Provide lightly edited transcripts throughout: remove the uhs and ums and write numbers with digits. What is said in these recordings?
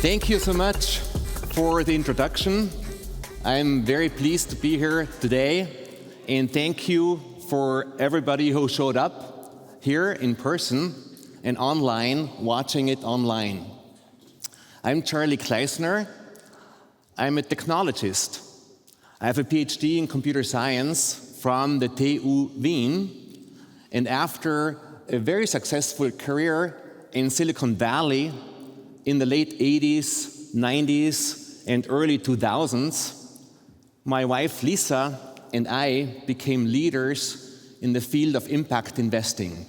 Thank you so much for the introduction. I'm very pleased to be here today, and thank you for everybody who showed up here in person and online, watching it online. I'm Charlie Kleisner. I'm a technologist. I have a PhD in computer science from the TU Wien, and after a very successful career in Silicon Valley in the late 80s, 90s, and early 2000s, my wife Lisa and I became leaders in the field of impact investing.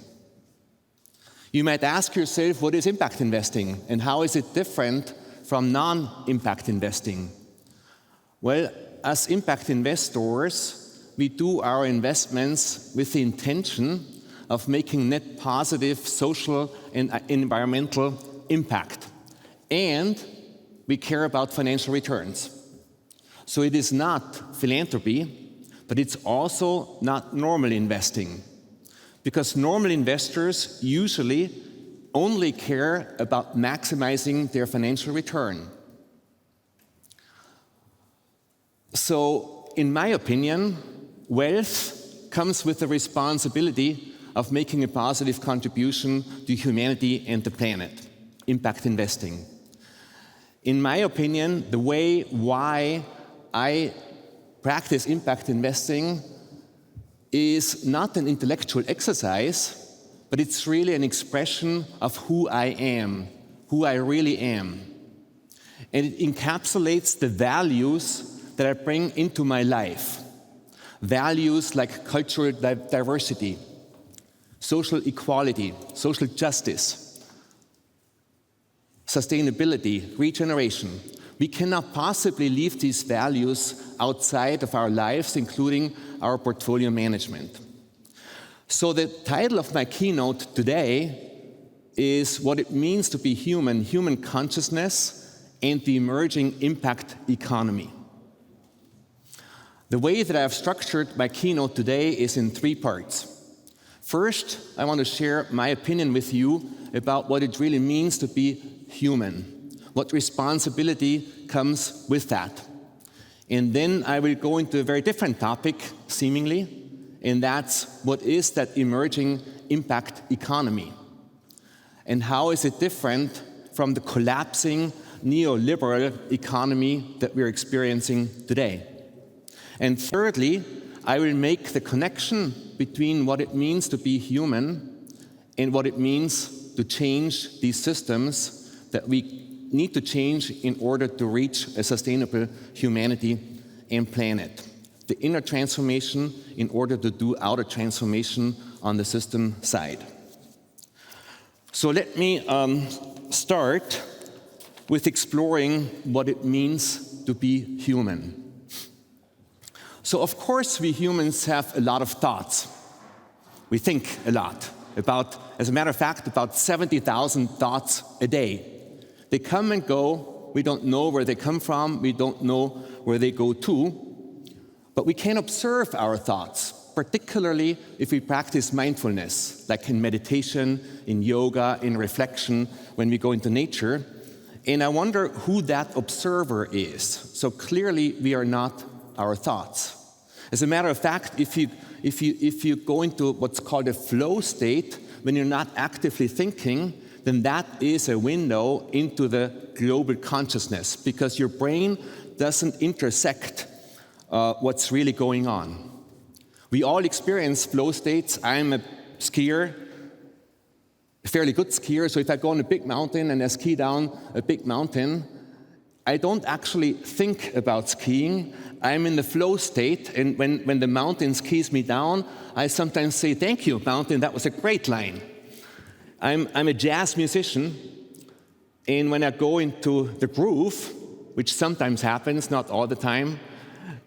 You might ask yourself, what is impact investing and how is it different from non-impact investing? Well, as impact investors, we do our investments with the intention of making net positive social and environmental impact. And we care about financial returns. So it is not philanthropy, but it's also not normal investing. Because normal investors usually only care about maximizing their financial return. So, in my opinion, wealth comes with the responsibility of making a positive contribution to humanity and the planet. Impact investing. In my opinion, the way why I practice impact investing is not an intellectual exercise, but it's really an expression of who I am, who I really am. And it encapsulates the values that I bring into my life. Values like cultural diversity, social equality, social justice, sustainability, regeneration. We cannot possibly leave these values outside of our lives, including our portfolio management. So the title of my keynote today is What It Means to Be Human, Human Consciousness, and the Emerging Impact Economy. The way that I've structured my keynote today is in 3 parts. First, I want to share my opinion with you about what it really means to be human, what responsibility comes with that. And then I will go into a very different topic, seemingly, and that's what is that emerging impact economy? And how is it different from the collapsing neoliberal economy that we're experiencing today? And thirdly, I will make the connection between what it means to be human and what it means to change these systems that we need to change in order to reach a sustainable humanity and planet. The inner transformation in order to do outer transformation on the system side. So let me start with exploring what it means to be human. So of course we humans have a lot of thoughts. We think a lot. As a matter of fact, about 70,000 thoughts a day. They come and go. We don't know where they come from. We don't know where they go to. But we can observe our thoughts, particularly if we practice mindfulness, like in meditation, in yoga, in reflection, when we go into nature. And I wonder who that observer is. So clearly, we are not our thoughts. As a matter of fact, if you go into what's called a flow state, when you're not actively thinking, then that is a window into the global consciousness, because your brain doesn't intersect what's really going on. We all experience flow states. I'm a skier, a fairly good skier, so if I go on a big mountain and I ski down a big mountain, I don't actually think about skiing. I'm in the flow state, and when the mountain skis me down, I sometimes say, "Thank you, mountain, that was a great line." I'm a jazz musician, and when I go into the groove, which sometimes happens, not all the time,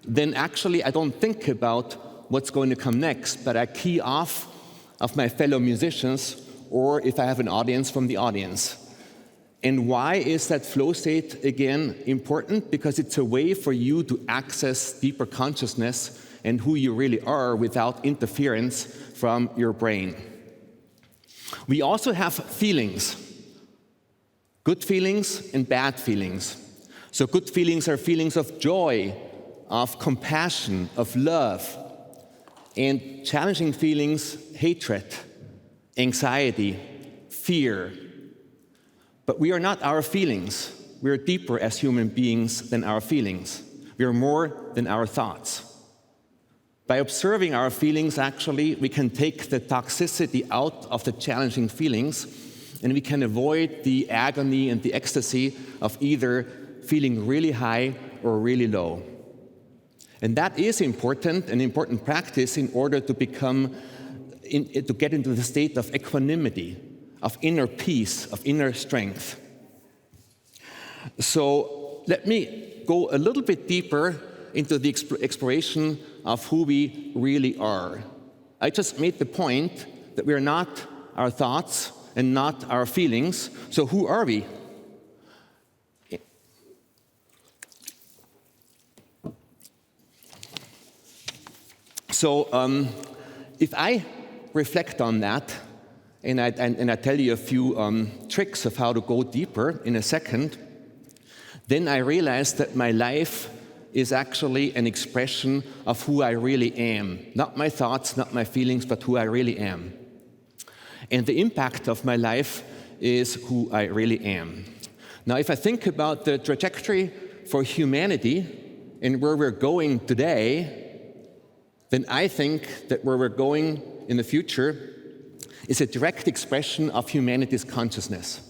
then actually I don't think about what's going to come next, but I key off of my fellow musicians, or if I have an audience, from the audience. And why is that flow state, again, important? Because it's a way for you to access deeper consciousness and who you really are without interference from your brain. We also have feelings. Good feelings and bad feelings. So good feelings are feelings of joy, of compassion, of love, and challenging feelings, hatred, anxiety, fear. But we are not our feelings. We are deeper as human beings than our feelings. We are more than our thoughts. By observing our feelings, actually, we can take the toxicity out of the challenging feelings, and we can avoid the agony and the ecstasy of either feeling really high or really low. And that is important, an important practice in order to to get into the state of equanimity, of inner peace, of inner strength. So let me go a little bit deeper into the exploration of who we really are. I just made the point that we are not our thoughts and not our feelings. So who are we? So if I reflect on that, and I tell you a few tricks of how to go deeper in a second, then I realize that my life is actually an expression of who I really am. Not my thoughts, not my feelings, but who I really am. And the impact of my life is who I really am. Now, if I think about the trajectory for humanity and where we're going today, then I think that where we're going in the future is a direct expression of humanity's consciousness.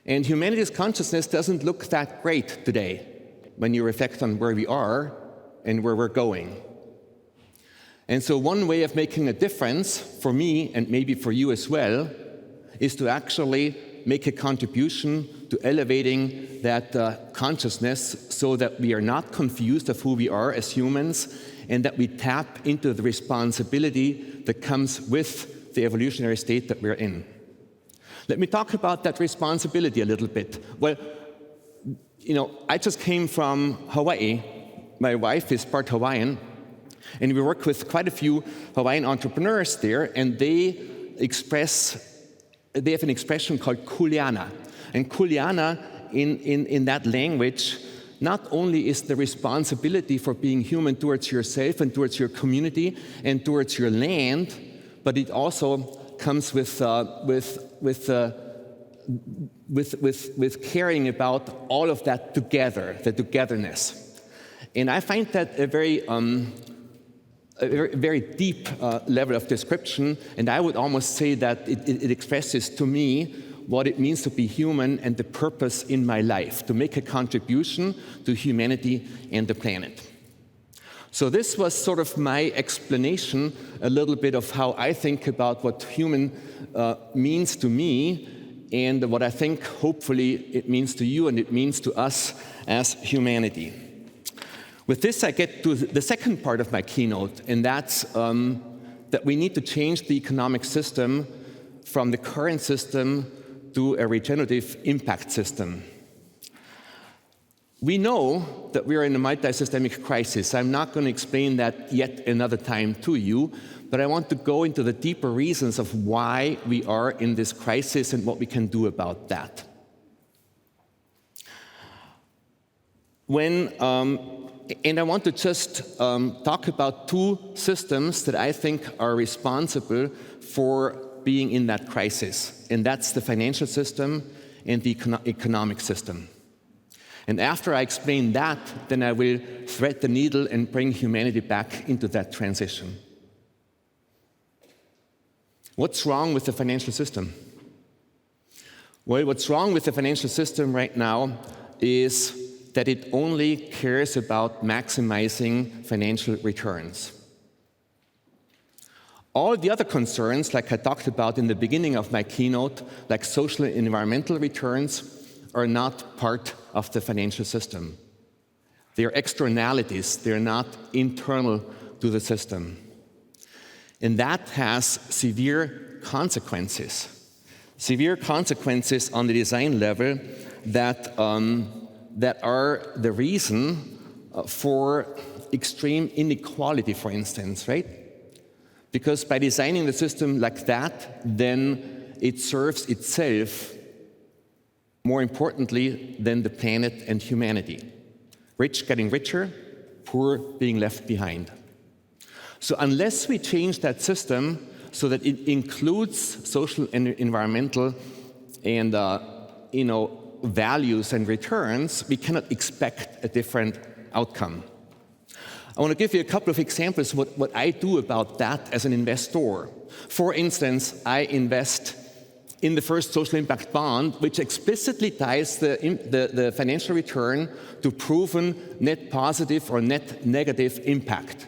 And humanity's consciousness doesn't look that great today when you reflect on where we are and where we're going. And so one way of making a difference for me, and maybe for you as well, is to actually make a contribution to elevating that consciousness so that we are not confused of who we are as humans, and that we tap into the responsibility that comes with the evolutionary state that we're in. Let me talk about that responsibility a little bit. Well, I just came from Hawaii. My wife is part Hawaiian, and we work with quite a few Hawaiian entrepreneurs there, and they have an expression called kuleana. And kuleana, in that language, not only is the responsibility for being human towards yourself and towards your community and towards your land, but it also comes with caring about all of that together, the togetherness. And I find that a very deep level of description, and I would almost say that it expresses to me what it means to be human and the purpose in my life, to make a contribution to humanity and the planet. So this was sort of my explanation, a little bit of how I think about what human means to me, and what I think, hopefully, it means to you and it means to us as humanity. With this, I get to the second part of my keynote, and that's that we need to change the economic system from the current system to a regenerative impact system. We know that we are in a multi-systemic crisis. I'm not going to explain that yet another time to you, but I want to go into the deeper reasons of why we are in this crisis and what we can do about that. And I want to just talk about two systems that I think are responsible for being in that crisis, and that's the financial system and the economic system. And after I explain that, then I will thread the needle and bring humanity back into that transition. What's wrong with the financial system? Well, what's wrong with the financial system right now is that it only cares about maximizing financial returns. All the other concerns, like I talked about in the beginning of my keynote, like social and environmental returns, are not part of the financial system. They are externalities. They're not internal to the system. And that has severe consequences. Severe consequences on the design level that are the reason for extreme inequality, for instance, right? Because by designing the system like that, then it serves itself more importantly than the planet and humanity. Rich getting richer, poor being left behind. So unless we change that system so that it includes social and environmental and values and returns, we cannot expect a different outcome. I want to give you a couple of examples of what I do about that as an investor. For instance, I invest in the first social impact bond, which explicitly ties the financial return to proven net positive or net negative impact.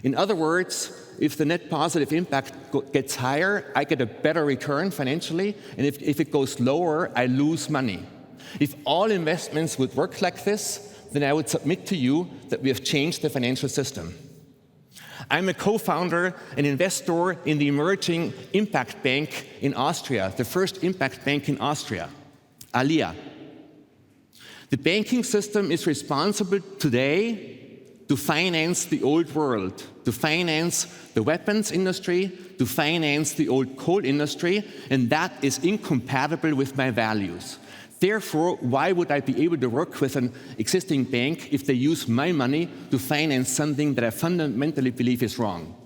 In other words, if the net positive impact gets higher, I get a better return financially, and if it goes lower, I lose money. If all investments would work like this, then I would submit to you that we have changed the financial system. I'm a co-founder and investor in the emerging impact bank in Austria, the first impact bank in Austria, ALIA. The banking system is responsible today to finance the old world, to finance the weapons industry, to finance the old coal industry, and that is incompatible with my values. Therefore, why would I be able to work with an existing bank if they use my money to finance something that I fundamentally believe is wrong?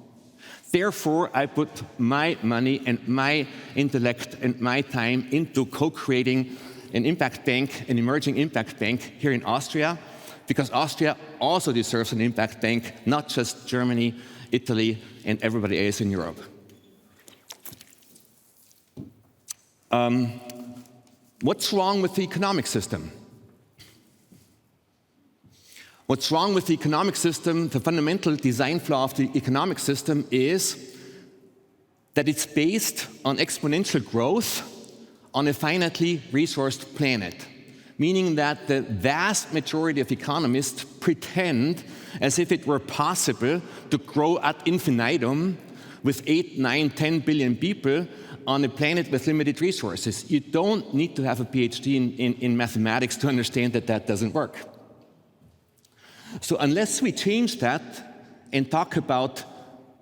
Therefore, I put my money and my intellect and my time into co-creating an impact bank, an emerging impact bank here in Austria, because Austria also deserves an impact bank, not just Germany, Italy, and everybody else in Europe. What's wrong with the economic system? What's wrong with the economic system, the fundamental design flaw of the economic system is that it's based on exponential growth on a finitely resourced planet, meaning that the vast majority of economists pretend as if it were possible to grow ad infinitum with 8, 9, 10 billion people on a planet with limited resources. You don't need to have a PhD in mathematics to understand that that doesn't work. So unless we change that and talk about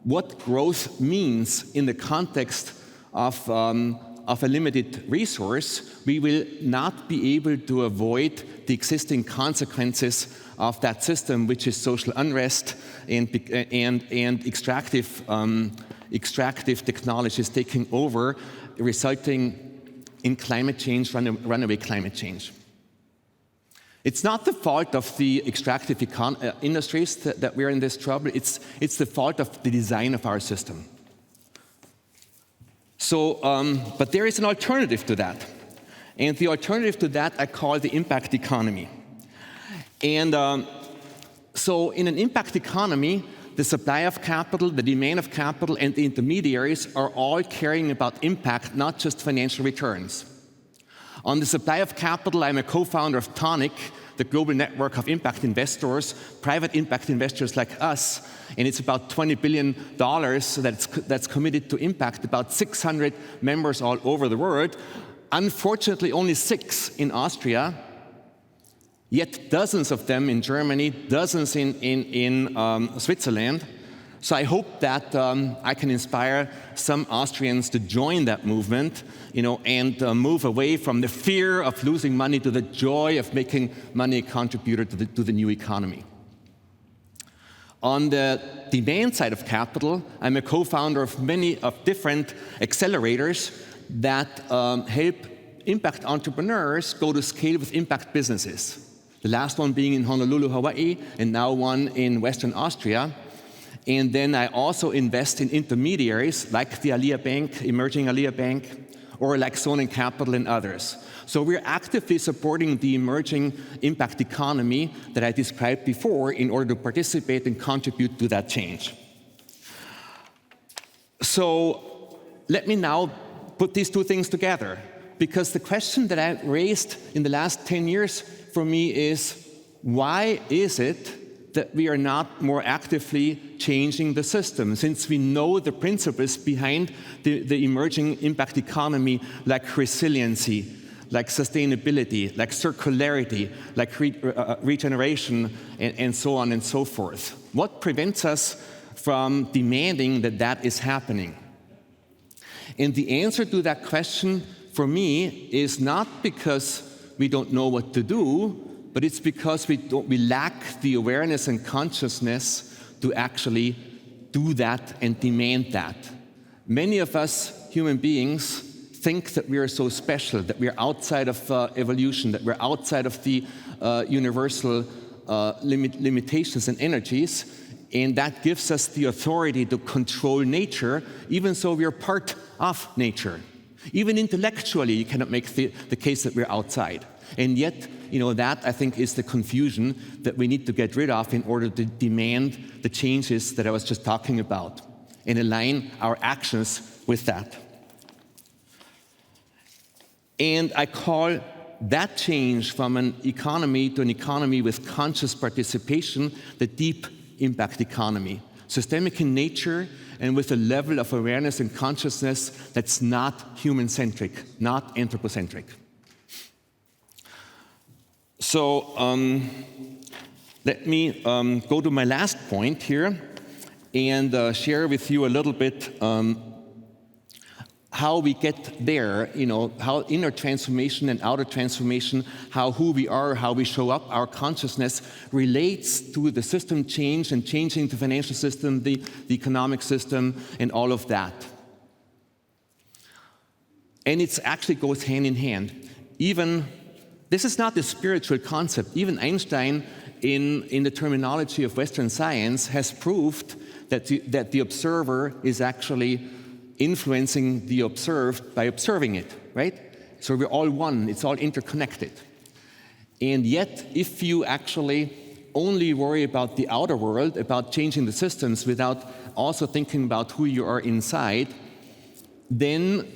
what growth means in the context of a limited resource, we will not be able to avoid the existing consequences of that system, which is social unrest and extractive technologies taking over, resulting in climate change, runaway climate change. It's not the fault of the extractive industries that we're in this trouble, it's the fault of the design of our system. So, but there is an alternative to that. And the alternative to that I call the impact economy. And so in an impact economy, the supply of capital, the demand of capital, and the intermediaries are all caring about impact, not just financial returns. On the supply of capital, I'm a co-founder of Tonic, the global network of impact investors, private impact investors like us, and it's about $20 billion that's committed to impact, about 600 members all over the world. Unfortunately, only 6 in Austria, yet dozens of them in Germany, dozens in Switzerland. So I hope that I can inspire some Austrians to join that movement, and move away from the fear of losing money to the joy of making money a contributor to the new economy. On the demand side of capital, I'm a co-founder of many different accelerators that help impact entrepreneurs go to scale with impact businesses. The last one being in Honolulu, Hawaii, and now one in Western Austria. And then I also invest in intermediaries like the ALIA Bank, emerging ALIA Bank, or like Sonnen Capital and others. So we're actively supporting the emerging impact economy that I described before in order to participate and contribute to that change. So let me now put these two things together, because the question that I raised in the last 10 years for me is, why is it that we are not more actively changing the system, since we know the principles behind the emerging impact economy, like resiliency, like sustainability, like circularity, like regeneration, and so on and so forth? What prevents us from demanding that that is happening? And the answer to that question, for me, is not because we don't know what to do, but it's because we lack the awareness and consciousness to actually do that and demand that. Many of us human beings think that we are so special, that we are outside of evolution, that we're outside of the universal limitations and energies, and that gives us the authority to control nature, even so we are part of nature. Even intellectually, you cannot make the case that we're outside. And yet, that I think is the confusion that we need to get rid of in order to demand the changes that I was just talking about and align our actions with that. And I call that change from an economy to an economy with conscious participation the deep impact economy, systemic in nature and with a level of awareness and consciousness that's not human-centric, not anthropocentric. So let me go to my last point here and share with you a little bit how we get there, how inner transformation and outer transformation, how who we are, how we show up, our consciousness relates to the system change and changing the financial system, the economic system, and all of that. And it actually goes hand in hand. Even, this is not a spiritual concept. Even Einstein, in the terminology of Western science, has proved that the observer is actually influencing the observed by observing it, right? So we're all one, it's all interconnected. And yet, if you actually only worry about the outer world, about changing the systems without also thinking about who you are inside, then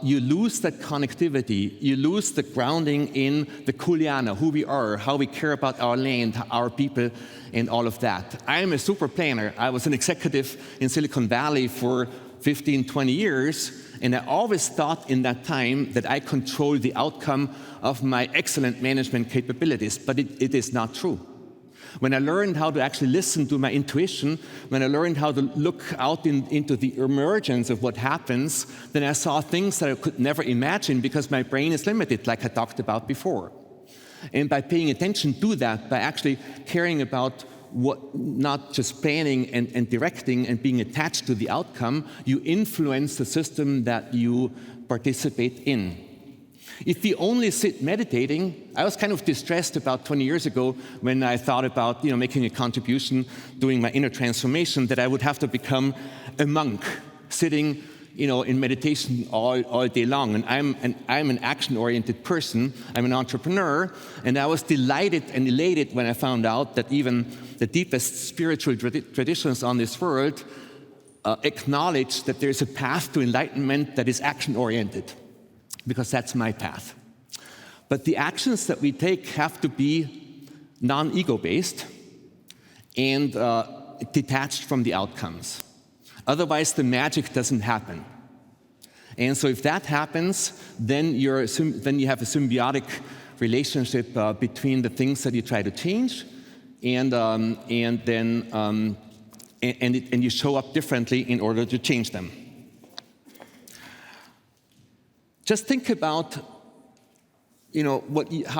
you lose that connectivity, you lose the grounding in the Kuliana, who we are, how we care about our land, our people, and all of that. I am a super planner. I was an executive in Silicon Valley for 15, 20 years, and I always thought in that time that I controlled the outcome of my excellent management capabilities, but it is not true. When I learned how to actually listen to my intuition, when I learned how to look out into the emergence of what happens, then I saw things that I could never imagine because my brain is limited, like I talked about before. And by paying attention to that, by actually caring about not just planning and directing and being attached to the outcome, you influence the system that you participate in. If we only sit meditating, I was kind of distressed about 20 years ago when I thought about making a contribution, doing my inner transformation, that I would have to become a monk, sitting in meditation all day long. And I'm an action-oriented person. I'm an entrepreneur, and I was delighted and elated when I found out that even the deepest spiritual traditions on this world acknowledge that there's a path to enlightenment that is action-oriented, because that's my path. But the actions that we take have to be non-ego-based and detached from the outcomes. Otherwise, the magic doesn't happen. And so if that happens, then you have a symbiotic relationship between the things that you try to change and you show up differently in order to change them. Just think about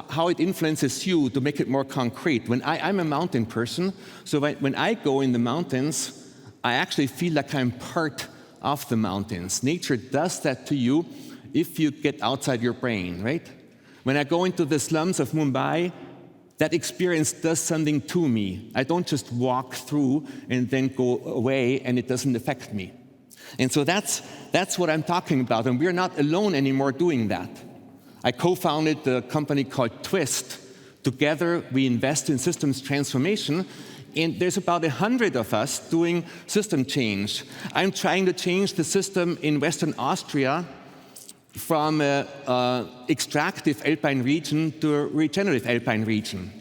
how it influences you to make it more concrete. I'm a mountain person, so when I go in the mountains, I actually feel like I'm part of the mountains. Nature does that to you if you get outside your brain, right? When I go into the slums of Mumbai, that experience does something to me. I don't just walk through and then go away and it doesn't affect me. And so that's what I'm talking about, and we're not alone anymore doing that. I co-founded the company called Twist. Together, we invest in systems transformation, and there's about 100 of us doing system change. I'm trying to change the system in Western Austria from an extractive alpine region to a regenerative alpine region.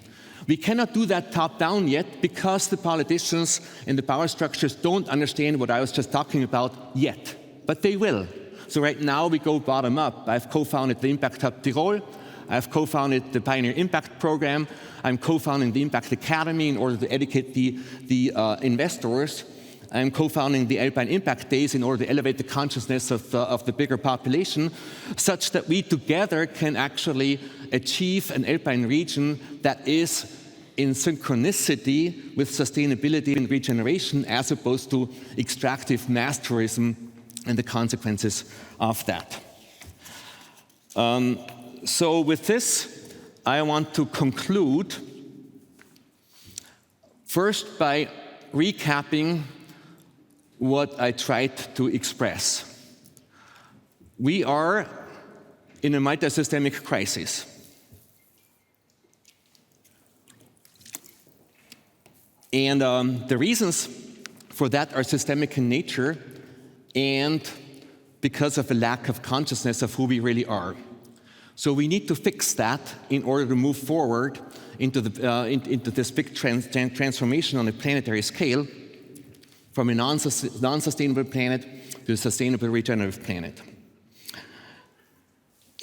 We cannot do that top-down yet because the politicians and the power structures don't understand what I was just talking about yet, but they will. So right now we go bottom-up. I've co-founded the Impact Hub Tirol. I've co-founded the Pioneer Impact Program. I'm co-founding the Impact Academy in order to educate the investors. I'm co-founding the Alpine Impact Days in order to elevate the consciousness of the bigger population, such that we together can actually achieve an alpine region that is in synchronicity with sustainability and regeneration, as opposed to extractive mass tourism and the consequences of that. So with this, I want to conclude first by recapping what I tried to express. We are in a multisystemic crisis. And the reasons for that are systemic in nature and because of a lack of consciousness of who we really are. So we need to fix that in order to move forward into this big transformation on a planetary scale from a non-sustainable planet to a sustainable regenerative planet.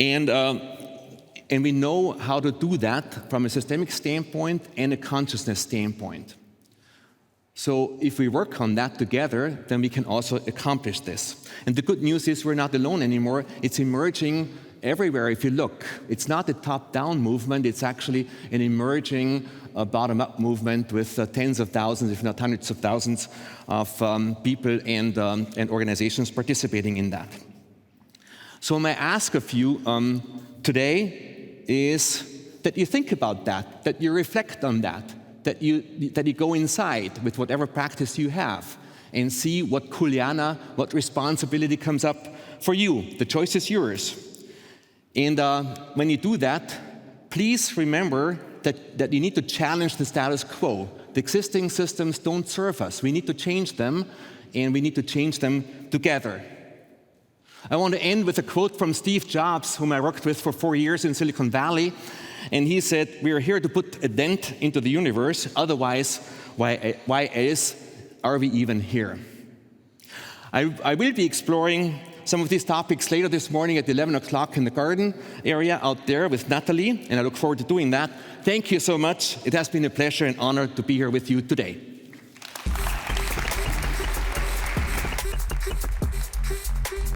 And we know how to do that from a systemic standpoint and a consciousness standpoint. So if we work on that together, then we can also accomplish this. And the good news is we're not alone anymore. It's emerging everywhere if you look. It's not a top-down movement. It's actually an emerging bottom-up movement with tens of thousands, if not hundreds of thousands, of people and organizations participating in that. So my ask of you today is that you think about that you reflect on that you go inside with whatever practice you have and see what kulyana, what responsibility comes up for you. The choice is yours. And when you do that, please remember that you need to challenge the status quo. The existing systems don't serve us. We need to change them, and we need to change them together. I want to end with a quote from Steve Jobs, whom I worked with for 4 years in Silicon Valley. And he said, "We are here to put a dent into the universe. Otherwise, why else are we even here?" I will be exploring some of these topics later this morning at 11 o'clock in the garden area out there with Natalie, and I look forward to doing that. Thank you so much. It has been a pleasure and honor to be here with you today.